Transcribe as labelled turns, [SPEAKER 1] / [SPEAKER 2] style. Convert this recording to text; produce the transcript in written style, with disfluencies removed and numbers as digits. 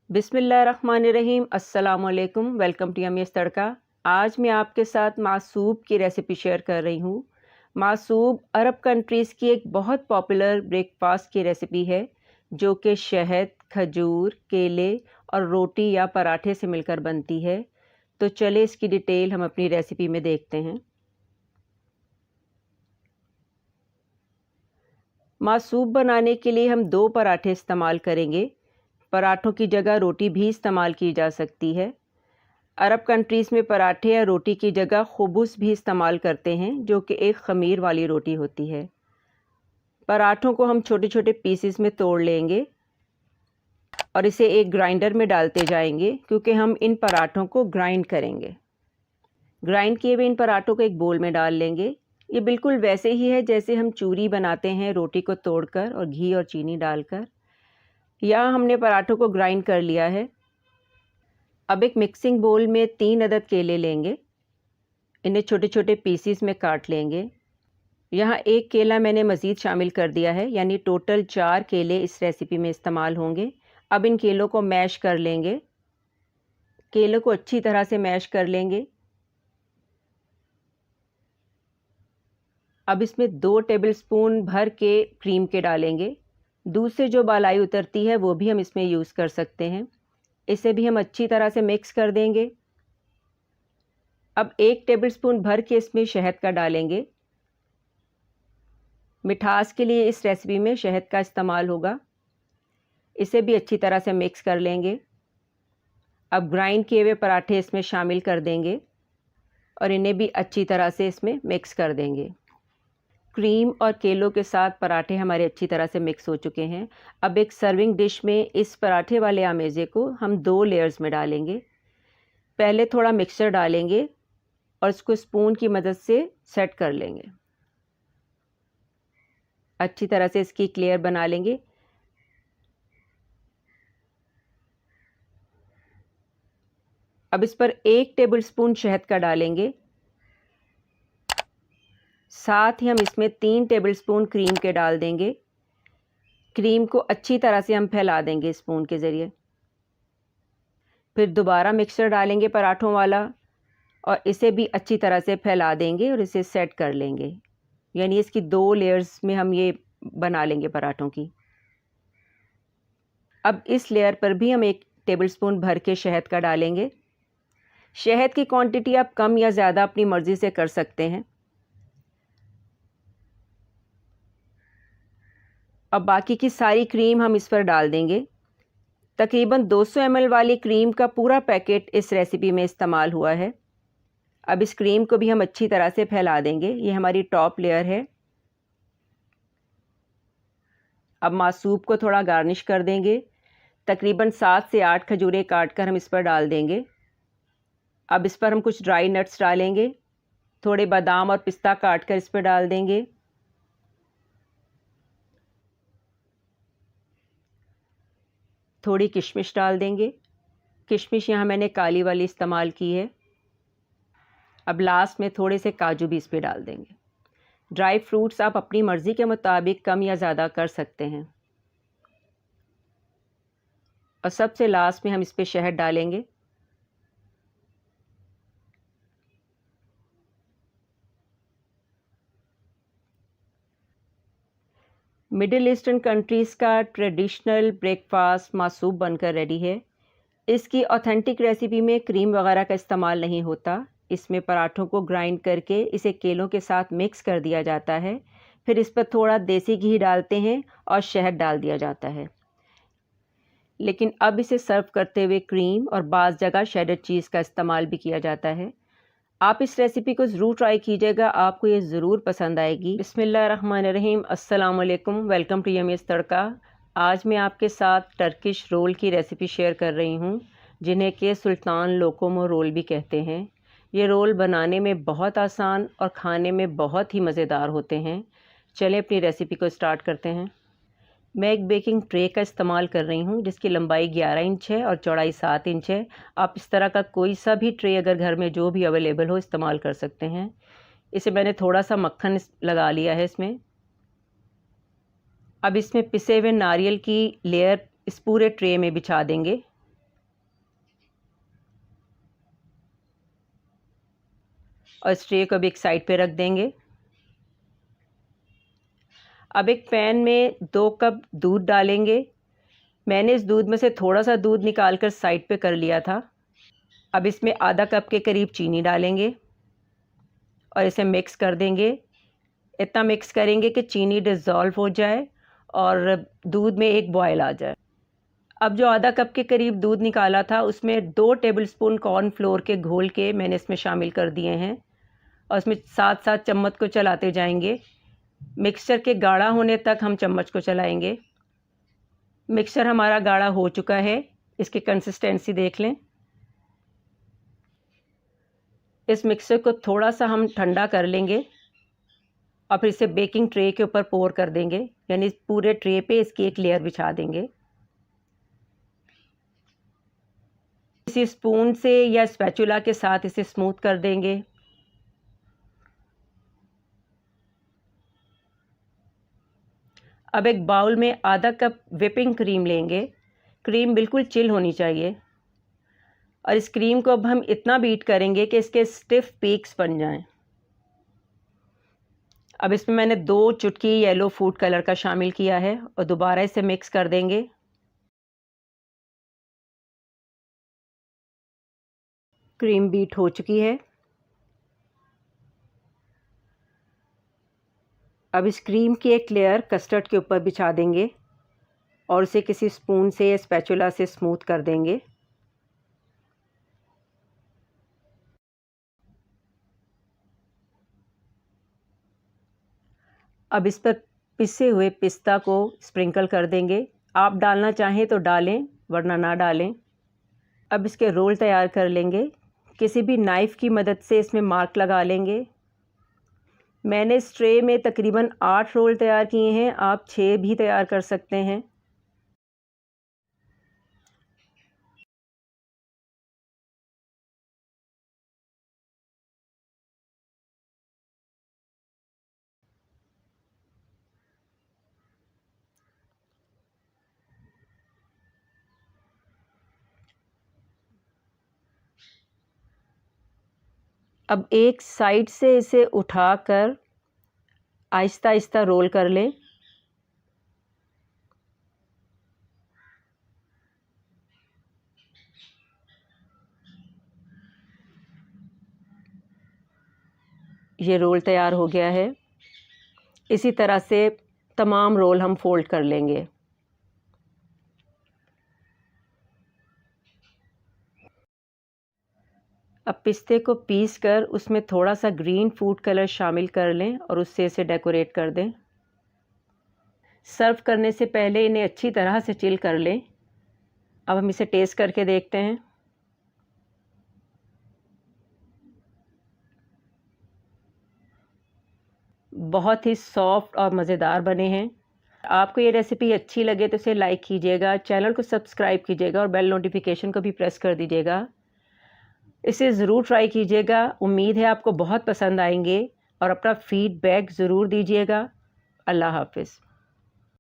[SPEAKER 1] बिस्मिल्लाहिर्रहमानिर्रहीम। अस्सलामुअलैकुम। Welcome to यम्मीज़ तड़का। आज मैं आपके साथ मासूब की रेसिपी शेयर कर रही हूँ। मासूब अरब कंट्रीज़ की एक बहुत पॉपुलर ब्रेकफास्ट की रेसिपी है जो कि शहद, खजूर, केले और रोटी या पराठे से मिलकर बनती है। तो चले इसकी डिटेल हम अपनी रेसिपी में देखते हैं। मासूब बनाने के लिए हम 2 पराठे इस्तेमाल करेंगे। पराठों की जगह रोटी भी इस्तेमाल की जा सकती है। अरब कंट्रीज़ में पराठे या रोटी की जगह खुबुस भी इस्तेमाल करते हैं जो कि एक ख़मीर वाली रोटी होती है। पराठों को हम छोटे छोटे पीसेस में तोड़ लेंगे और इसे एक ग्राइंडर में डालते जाएंगे क्योंकि हम इन पराठों को ग्राइंड करेंगे। ग्राइंड किए हुए इन पराठों को एक बोल में डाल लेंगे। ये बिल्कुल वैसे ही है जैसे हम चूरी बनाते हैं, रोटी को तोड़कर और घी और चीनी डालकर। यहाँ हमने पराठों को ग्राइंड कर लिया है। अब एक मिक्सिंग बोल में 3 अदद केले लेंगे। इन्हें छोटे छोटे पीसीस में काट लेंगे। यहाँ एक केला मैंने मज़ीद शामिल कर दिया है, यानी टोटल 4 केले इस रेसिपी में इस्तेमाल होंगे। अब इन केलों को मैश कर लेंगे। केलों को अच्छी तरह से मैश कर लेंगे। अब इसमें 2 टेबलस्पून भर के क्रीम के डालेंगे। दूध से जो मलाई उतरती है वो भी हम इसमें यूज़ कर सकते हैं। इसे भी हम अच्छी तरह से मिक्स कर देंगे। अब 1 टेबलस्पून भर के इसमें शहद का डालेंगे। मिठास के लिए इस रेसिपी में शहद का इस्तेमाल होगा। इसे भी अच्छी तरह से मिक्स कर लेंगे। अब ग्राइंड किए हुए पराठे इसमें शामिल कर देंगे और इन्हें भी अच्छी तरह से इसमें मिक्स कर देंगे। क्रीम और केलों के साथ पराठे हमारे अच्छी तरह से मिक्स हो चुके हैं। अब एक सर्विंग डिश में इस पराठे वाले आमेज़े को हम 2 लेयर्स में डालेंगे। पहले थोड़ा मिक्सचर डालेंगे और इसको स्पून की मदद से सेट कर लेंगे। अच्छी तरह से इसकी एक लेयर बना लेंगे। अब इस पर 1 टेबलस्पून शहद का डालेंगे। साथ ही हम इसमें 3 टेबलस्पून क्रीम के डाल देंगे। क्रीम को अच्छी तरह से हम फैला देंगे स्पून के ज़रिए। फिर दोबारा मिक्सचर डालेंगे पराठों वाला और इसे भी अच्छी तरह से फैला देंगे और इसे सेट कर लेंगे। यानी इसकी 2 लेयर्स में हम ये बना लेंगे पराठों की। अब इस लेयर पर भी हम 1 टेबलस्पून भर के शहद का डालेंगे। शहद की क्वांटिटी आप कम या ज़्यादा अपनी मर्ज़ी से कर सकते हैं। अब बाकी की सारी क्रीम हम इस पर डाल देंगे। तकरीबन 200 ml वाली क्रीम का पूरा पैकेट इस रेसिपी में इस्तेमाल हुआ है। अब इस क्रीम को भी हम अच्छी तरह से फैला देंगे। ये हमारी टॉप लेयर है। अब मासूब को थोड़ा गार्निश कर देंगे। तकरीबन 7 से 8 खजूरें काट कर हम इस पर डाल देंगे। अब इस पर हम कुछ ड्राई नट्स डालेंगे। थोड़े बादाम और पिस्ता काट कर इस पर डाल देंगे। थोड़ी किशमिश डाल देंगे। किशमिश यहाँ मैंने काली वाली इस्तेमाल की है। अब लास्ट में थोड़े से काजू भी इस पर डाल देंगे। ड्राई फ्रूट्स आप अपनी मर्ज़ी के मुताबिक कम या ज़्यादा कर सकते हैं। और सबसे लास्ट में हम इस पर शहद डालेंगे। मिडिल ईस्टर्न कंट्रीज़ का ट्रेडिशनल ब्रेकफास्ट मासूब बनकर रेडी है। इसकी ऑथेंटिक रेसिपी में क्रीम वगैरह का इस्तेमाल नहीं होता। इसमें पराठों को ग्राइंड करके इसे केलों के साथ मिक्स कर दिया जाता है। फिर इस पर थोड़ा देसी घी डालते हैं और शहद डाल दिया जाता है। लेकिन अब इसे सर्व करते हुए क्रीम और बाज़ जगह शेडर चीज़ का इस्तेमाल भी किया जाता है। आप इस रेसिपी को ज़रूर ट्राई कीजिएगा, आपको ये ज़रूर पसंद आएगी। बिस्मिल्लाहिर्रहमानिर्रहीम। अस्सलाम वालेकुम। वेलकम टू यम्मीज़ तड़का। आज मैं आपके साथ टर्किश रोल की रेसिपी शेयर कर रही हूँ, जिन्हें के सुल्तान लोकोमो रोल भी कहते हैं। ये रोल बनाने में बहुत आसान और खाने में बहुत ही मज़ेदार होते हैं। चलें अपनी रेसिपी को स्टार्ट करते हैं। मैं एक बेकिंग ट्रे का इस्तेमाल कर रही हूँ जिसकी लंबाई 11 इंच है और चौड़ाई 7 इंच है। आप इस तरह का कोई सा भी ट्रे अगर घर में जो भी अवेलेबल हो इस्तेमाल कर सकते हैं। इसे मैंने थोड़ा सा मक्खन लगा लिया है इसमें। अब इसमें पिसे हुए नारियल की लेयर इस पूरे ट्रे में बिछा देंगे। और इस ट्रे को भी एक साइड पे रख देंगे। अब एक पैन में 2 कप दूध डालेंगे। मैंने इस दूध में से थोड़ा सा दूध निकाल कर साइड पे कर लिया था। अब इसमें आधा कप के करीब चीनी डालेंगे और इसे मिक्स कर देंगे। इतना मिक्स करेंगे कि चीनी डिज़ोल्व हो जाए और दूध में एक बॉयल आ जाए। अब जो आधा कप के करीब दूध निकाला था उसमें 2 टेबलस्पून कॉर्नफ्लोर के घोल के मैंने इसमें शामिल कर दिए हैं और इसमें साथ साथ चम्मच को चलाते जाएंगे। मिक्सचर के गाढ़ा होने तक हम चम्मच को चलाएंगे। मिक्सचर हमारा गाढ़ा हो चुका है, इसकी कंसिस्टेंसी देख लें। इस मिक्सचर को थोड़ा सा हम ठंडा कर लेंगे और फिर इसे बेकिंग ट्रे के ऊपर पोर कर देंगे, यानी पूरे ट्रे पे इसकी एक लेयर बिछा देंगे। किसी स्पून से या स्पैचुला के साथ इसे स्मूथ कर देंगे। अब एक बाउल में आधा कप व्हिपिंग क्रीम लेंगे। क्रीम बिल्कुल चिल होनी चाहिए और इस क्रीम को अब हम इतना बीट करेंगे कि इसके स्टिफ पीक्स बन जाएं। अब इसमें मैंने 2 चुटकी येलो फूड कलर का शामिल किया है और दोबारा इसे मिक्स कर देंगे। क्रीम बीट हो चुकी है। अब इस क्रीम की एक लेयर कस्टर्ड के ऊपर बिछा देंगे और उसे किसी स्पून से या स्पैचुला से स्मूथ कर देंगे। अब इस पर पिसे हुए पिस्ता को स्प्रिंकल कर देंगे। आप डालना चाहें तो डालें, वरना ना डालें। अब इसके रोल तैयार कर लेंगे। किसी भी नाइफ़ की मदद से इसमें मार्क लगा लेंगे। मैंने इस ट्रे में तकरीबन 8 रोल तैयार किए हैं, आप 6 भी तैयार कर सकते हैं। अब एक साइड से इसे उठाकर आहिस्ता आहिस्ता रोल कर लें। ये रोल तैयार हो गया है। इसी तरह से तमाम रोल हम फोल्ड कर लेंगे। अब पिस्ते को पीस कर उसमें थोड़ा सा ग्रीन फूड कलर शामिल कर लें और उससे इसे डेकोरेट कर दें। सर्व करने से पहले इन्हें अच्छी तरह से चिल कर लें। अब हम इसे टेस्ट करके देखते हैं। बहुत ही सॉफ्ट और मज़ेदार बने हैं। आपको ये रेसिपी अच्छी लगे तो इसे लाइक कीजिएगा, चैनल को सब्सक्राइब कीजिएगा और बेल नोटिफिकेशन को भी प्रेस कर दीजिएगा। इसे ज़रूर ट्राई कीजिएगा। उम्मीद है आपको बहुत पसंद आएंगे और अपना फीडबैक ज़रूर दीजिएगा। अल्लाह हाफ़िज़।